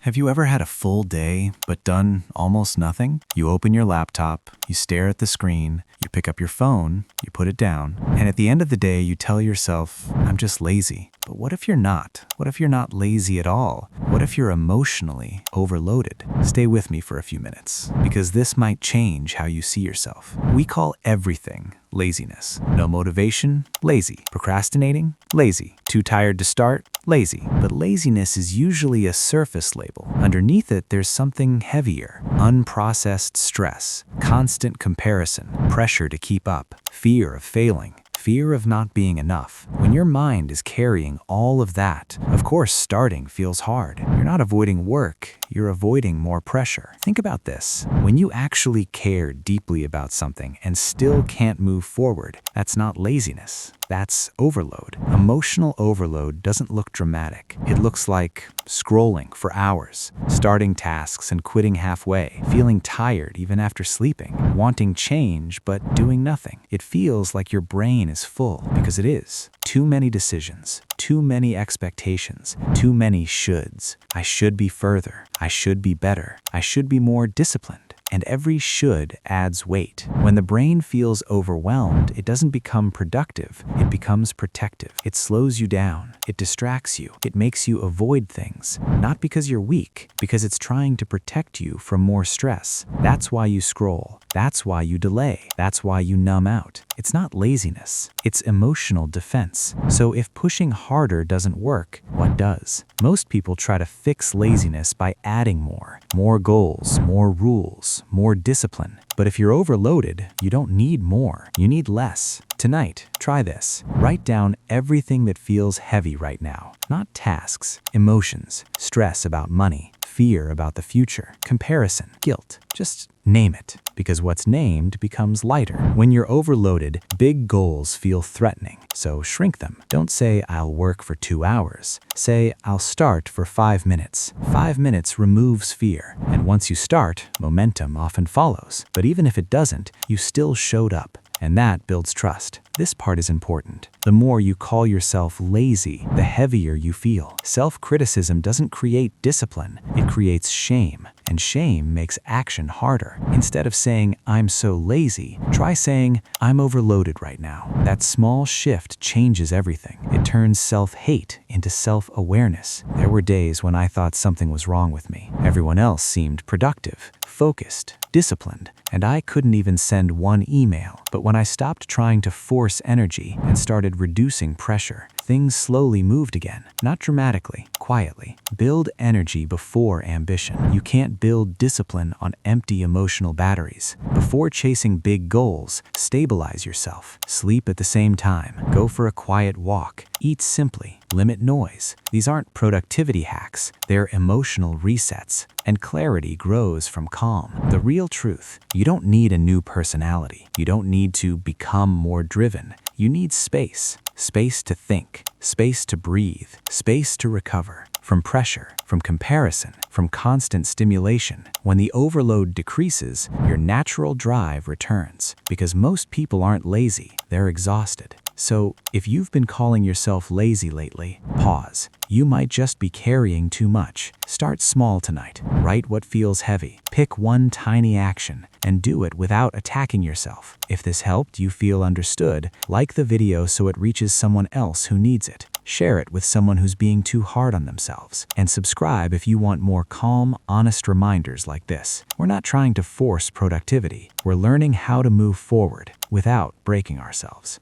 Have you ever had a full day, but done almost nothing? You open your laptop, you stare at the screen, you pick up your phone, you put it down, and at the end of the day, you tell yourself, I'm just lazy. But what if you're not? What if you're not lazy at all? What if you're emotionally overloaded? Stay with me for a few minutes, because this might change how you see yourself. We call everything laziness. No motivation? Lazy. Procrastinating? Lazy. Too tired to start? Lazy. But laziness is usually a surface label. Underneath it, there's something heavier. Unprocessed stress, constant comparison, pressure to keep up, fear of failing, fear of not being enough. When your mind is carrying all of that, of course starting feels hard. You're not avoiding work, you're avoiding more pressure. Think about this. When you actually care deeply about something and still can't move forward, that's not laziness. That's overload. Emotional overload doesn't look dramatic. It looks like scrolling for hours, starting tasks and quitting halfway, feeling tired even after sleeping, wanting change but doing nothing. It feels like your brain is full, because it is. Too many decisions, too many expectations, too many shoulds. I should be further. I should be better. I should be more disciplined. And every should adds weight. When the brain feels overwhelmed, it doesn't become productive, it becomes protective. It slows you down, it distracts you, it makes you avoid things. Not because you're weak, because it's trying to protect you from more stress. That's why you scroll. That's why you delay. That's why you numb out. It's not laziness, it's emotional defense. So if pushing harder doesn't work, what does? Most people try to fix laziness by adding more goals, more rules, more discipline. But if you're overloaded, you don't need more, you need less. Tonight, try this. Write down everything that feels heavy right now. Not tasks, emotions, stress about money, fear about the future, comparison, guilt. Just name it, because what's named becomes lighter. When you're overloaded, big goals feel threatening, so shrink them. Don't say, I'll work for 2 hours. Say, I'll start for 5 minutes. 5 minutes removes fear, and once you start, momentum often follows. But even if it doesn't, you still showed up. And that builds trust. This part is important. The more you call yourself lazy, the heavier you feel. Self-criticism doesn't create discipline, it creates shame. And shame makes action harder. Instead of saying, I'm so lazy, try saying, I'm overloaded right now. That small shift changes everything. It turns self-hate into self-awareness. There were days when I thought something was wrong with me. Everyone else seemed productive, focused, disciplined, and I couldn't even send one email. But when I stopped trying to force energy and started reducing pressure, things slowly moved again. Not dramatically, quietly. Build energy before ambition. You can't build discipline on empty emotional batteries. Before chasing big goals, stabilize yourself. Sleep at the same time. Go for a quiet walk. Eat simply. Limit noise. These aren't productivity hacks. They're emotional resets. And clarity grows from calm. The real truth, you don't need a new personality. You don't need to become more driven. You need space. Space to think. Space to breathe. Space to recover. From pressure, from comparison, from constant stimulation. When the overload decreases, your natural drive returns. Because most people aren't lazy, they're exhausted. So, if you've been calling yourself lazy lately, pause. You might just be carrying too much. Start small tonight. Write what feels heavy. Pick one tiny action and do it without attacking yourself. If this helped you feel understood, like the video so it reaches someone else who needs it. Share it with someone who's being too hard on themselves. And subscribe if you want more calm, honest reminders like this. We're not trying to force productivity. We're learning how to move forward without breaking ourselves.